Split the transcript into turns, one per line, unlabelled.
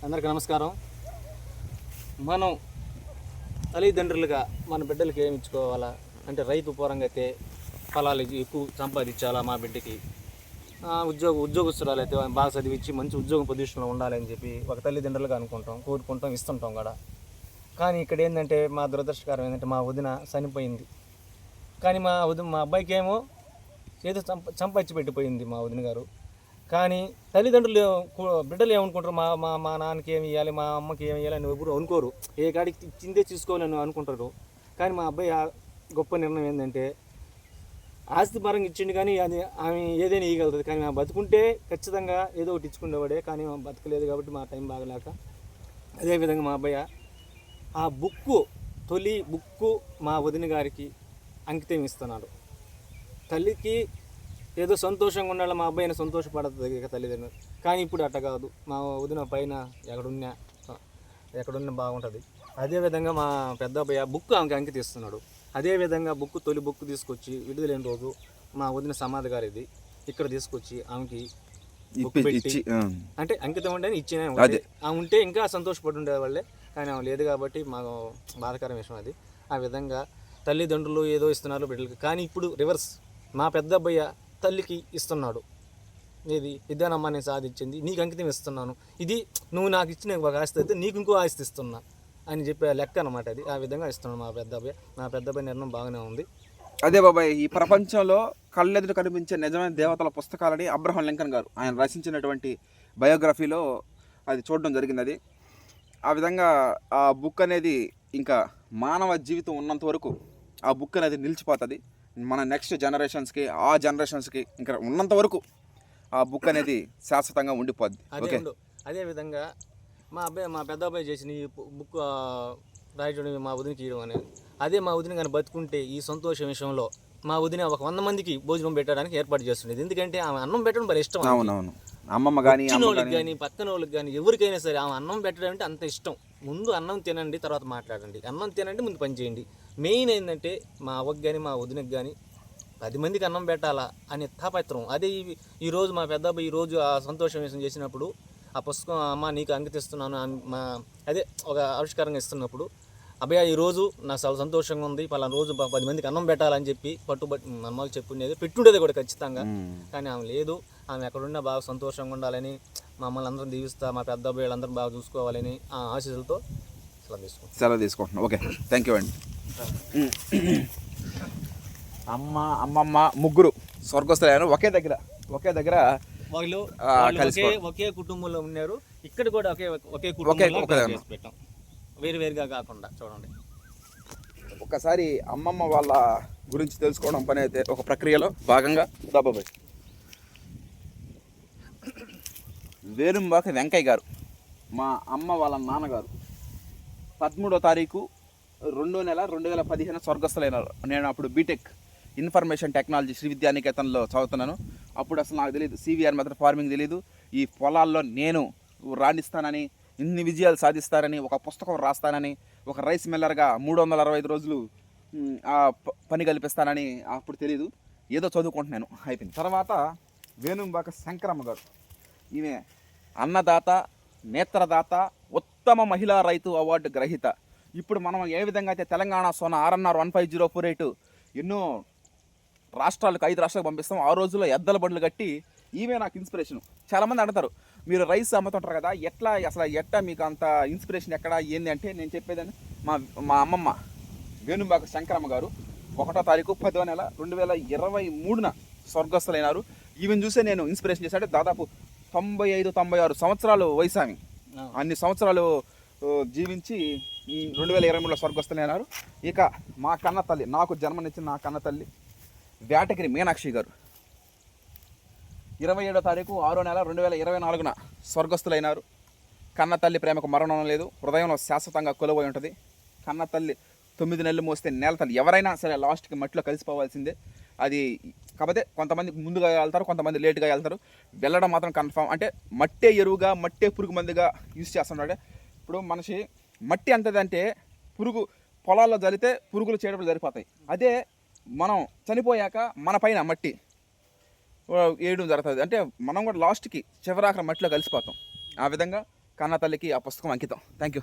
అందరికీ నమస్కారం. మనం తల్లిదండ్రులుగా మన బిడ్డలకి ఏమి ఇచ్చుకోవాలా అంటే రైతు పరంగా అయితే ఫలాలు ఎక్కువ సంపాదించాలా మా బిడ్డకి, ఉద్యోగస్తురాలు అయితే బాగా చదివించి మంచి ఉద్యోగ పొజిషన్లో ఉండాలని చెప్పి ఒక తల్లిదండ్రులుగా అనుకుంటాం, కోరుకుంటాం, ఇస్తుంటాం కూడా. కానీ ఇక్కడ ఏంటంటే మా దురదృష్టకరం ఏంటంటే మా వదిన చనిపోయింది. కానీ మా అబ్బాయికి ఏమో ఏదో సంపాదించి పెట్టిపోయింది మా వదిన గారు. కానీ తల్లిదండ్రులు బిడ్డలు ఏమనుకుంటారు, మా మా మా నాన్నకి ఏమి ఇవ్వాలి, మా అమ్మకి ఏమి ఇవ్వాలి అని ఎవరు అనుకోరు. ఏ కాడికి ఇచ్చిందే తీసుకోవాలని అనుకుంటారు. కానీ మా అబ్బాయి గొప్ప నిర్ణయం ఏంటంటే ఆస్తి పరంగా ఇచ్చిండు, కానీ అది ఆమె ఏదైనా ఇవ్వగలుగుతుంది. కానీ మా బతుకుంటే ఖచ్చితంగా ఏదో ఒకటి ఇచ్చుకునేవాడే. కానీ మా బతకలేదు కాబట్టి మా టైం బాగలేక అదేవిధంగా మా అబ్బాయి ఆ తొలి బుక్కు మా వదిన గారికి అంకితం ఇస్తున్నాడు. తల్లికి ఏదో సంతోషంగా ఉండాలి, మా అబ్బాయిని సంతోషపడుతుంది తల్లిదండ్రులు. కానీ ఇప్పుడు అట్ట కాదు. మా వదిన పైన ఎక్కడున్నా బాగుంటుంది. అదేవిధంగా మా పెద్ద అబ్బాయి బుక్ ఆమెకి అంకితం ఇస్తున్నాడు. అదేవిధంగా తొలి బుక్ తీసుకొచ్చి విడుదలైన రోజు మా వదిన సమాధి గారు ఇది ఇక్కడ తీసుకొచ్చి ఆమెకి పెట్టి అంటే అంకితం ఉంటే ఇచ్చిన ఆమె ఉంటే ఇంకా సంతోషపడి ఉండేవాళ్ళే. కానీ ఆమె లేదు కాబట్టి మాకు బాధాకరం విషయం అది. ఆ విధంగా తల్లిదండ్రులు ఏదో ఇస్తున్నారు బిడ్డలకి. కానీ ఇప్పుడు రివర్స్, మా పెద్ద అబ్బాయి తల్లికి ఇస్తున్నాడు. ఇది ఇదేనమ్మా నేను సాధించింది, నీకు అంకితం ఇస్తున్నాను, ఇది నువ్వు నాకు ఇచ్చిన ఒక ఆస్తి అయితే నీకు ఇంకో ఆస్తి ఇస్తున్నా అని చెప్పే లెక్క అనమాట అది. ఆ విధంగా ఇస్తున్నాడు మా పెద్ద అబ్బాయి నిర్ణయం బాగానే ఉంది.
అదే బాబాయ్, ఈ ప్రపంచంలో కళ్ళెదురు కనిపించే నిజమైన దేవతల పుస్తకాలని అబ్రహం లింకన్ గారు ఆయన రచించినటువంటి బయోగ్రఫీలో అది చూడడం జరిగింది. అది ఆ విధంగా ఆ బుక్ అనేది ఇంకా మానవ జీవితం ఉన్నంత వరకు ఆ బుక్ అనేది నిలిచిపోతుంది. మన నెక్స్ట్ జనరేషన్స్కి ఆ జనరేషన్స్కి ఇంకా ఉన్నంత వరకు ఆ బుక్ అనేది శాశ్వతంగా ఉండిపోద్ది. ఓకే,
అదేవిధంగా మా పెద్ద అబ్బాయి చేసిన ఈ బుక్ రాయడం మా వదినకి ఇవ్వడం అనేది, అదే మా వదిన కానీ బతుకుంటే ఈ సంతోషం విషయంలో మా వదిన ఒక 100 మందికి భోజనం పెట్టడానికి ఏర్పాటు చేస్తుండేది. ఎందుకంటే ఆమె అన్నం పెట్టడం మరి ఇష్టం.
అవునవును, అమ్మమ్మ కానీ
వాళ్ళకి కానీ పక్కన వాళ్ళకి కానీ ఎవరికైనా సరే ఆమె అన్నం పెట్టడం అంటే అంత ఇష్టం. ముందు అన్నం తినండి, తర్వాత మాట్లాడండి. అన్నం తినండి, ముందు పని చేయండి. మెయిన్ ఏంటంటే మా అవ్వకి కానీ మా వదినకి కానీ 10 మందికి అన్నం పెట్టాలా అనే తాపత్రం. అదే ఈరోజు మా పెద్ద అబ్బాయి ఈరోజు ఆ సంతోషం విషయం చేసినప్పుడు ఆ పుస్తకం అమ్మ నీకు అంకితిస్తున్నాను అదే ఒక ఆవిష్కారంగా ఇస్తున్నప్పుడు, అబ్బాయి ఈరోజు నాకు చాలా సంతోషంగా ఉంది, పలానా రోజు 10 మందికి అన్నం పెట్టాలని చెప్పి పట్టుబట్టి మా అమ్మకి చెప్పుండేది, పెట్టుండేది కూడా ఖచ్చితంగా. కానీ ఆమె లేదు, ఆమె ఎక్కడున్నా బాగా సంతోషంగా ఉండాలని, మమ్మల్ని అందరం దీవిస్తా, మా పెద్ద అబ్బాయిలు అందరం బాగా చూసుకోవాలని ఆ ఆశీస్సులతో
సెలవు తీసుకుంటున్నాం. ఓకే, థ్యాంక్ యూ అండి. అమ్మమ్మ ముగ్గురు స్వర్గస్థులైన ఒకే దగ్గర
వాళ్ళు ఒకే కుటుంబంలో ఉన్నారు. ఇక్కడ కూడా ఒకే కుటుంబంలో పెట్టాం, వేరువేరుగా కాకుండా. చూడండి,
ఒకసారి అమ్మమ్మ వాళ్ళ గురించి తెలుసుకోవడం పని అయితే ఒక ప్రక్రియలో భాగంగా దాబాబాయ్ వేరుంబాక వెంకయ్య గారు, మా అమ్మ వాళ్ళ నాన్నగారు 13వ తారీఖు 2వ నెల 2015 స్వర్గస్థులైనారు. నేను అప్పుడు బీటెక్ ఇన్ఫర్మేషన్ టెక్నాలజీ శ్రీ విద్యానికేతన్లో చదువుతున్నాను. అప్పుడు అసలు నాకు తెలియదు సివిఆర్ మెథడ్ ఫార్మింగ్ తెలియదు. ఈ పొలాల్లో నేను రాణిస్తానని, ఇన్ని విజయాలు సాధిస్తానని, ఒక పుస్తకం రాస్తానని, ఒక రైస్ మిల్లర్గా 365 రోజులు ఆ పని కల్పిస్తానని అప్పుడు తెలీదు. ఏదో చదువుకుంటున్నాను, అయిపోయింది. తర్వాత వేణుంబాక శంకరమ్మ గారు, ఈమె అన్నదాత, నేత్రదాత, ఉత్తమ మహిళా రైతు అవార్డు గ్రహీత. ఇప్పుడు మనం ఏ విధంగా అయితే తెలంగాణ సోనా RNR 15048 ఎన్నో రాష్ట్రాలకు 5 రాష్ట్రాలకు పంపిస్తాం, ఆ రోజుల్లో ఎద్దల బండ్లు కట్టి ఈమె నాకు ఇన్స్పిరేషన్. చాలామంది అడుగుతారు, మీరు రైస్ అమ్ముతుంటారు కదా, ఎట్లా మీకు అంత ఇన్స్పిరేషన్ ఎక్కడ ఏంది అంటే, నేను చెప్పేదని మా అమ్మమ్మ వేణుంబాక శంకరమ్మ గారు 1వ తారీఖు 10వ నెల 2023 స్వర్గస్థులైనారు. ఈమెను చూసే నేను ఇన్స్పిరేషన్ చేశాడు. దాదాపు 95-96 సంవత్సరాలు వయసు ఆమె. అన్ని సంవత్సరాలు జీవించి 2023లో స్వర్గస్థులైనారు. ఇక మా కన్న తల్లి, నాకు జన్మనిచ్చిన నా కన్న తల్లి వేటగిరి మీనాక్షి గారు 27వ తారీఖు 6వ నెల 2024 స్వర్గస్థులైనారు. కన్న తల్లి ప్రేమకు మరణం లేదు, హృదయంలో శాశ్వతంగా కొలువై ఉంటుంది. కన్న తల్లి 9 నెలలు మోస్తే నేల తల్లి. ఎవరైనా సరే లాస్ట్కి మట్టిలో కలిసిపోవాల్సిందే. అది కాకపోతే కొంతమంది ముందుగా వెళ్తారు, కొంతమంది లేట్గా వెళ్తారు. వెళ్ళడం మాత్రం కన్ఫామ్. అంటే మట్టే ఎరువుగా, మట్టే పురుగు మందుగా యూజ్ చేస్తున్నాడు. ఇప్పుడు మనిషి మట్టి అంతదంటే పురుగు పొలాల్లో జల్లితే పురుగులు చీడపులు సరిపోతాయి. అదే మనం చనిపోయాక మన పైన మట్టి వేయడం జరుగుతుంది. అంటే మనం కూడా లాస్ట్కి చివరాఖరి మట్టిలో కలిసిపోతాం. ఆ విధంగా కన్న తల్లికి ఆ పుస్తకం అంకితం. Thank you.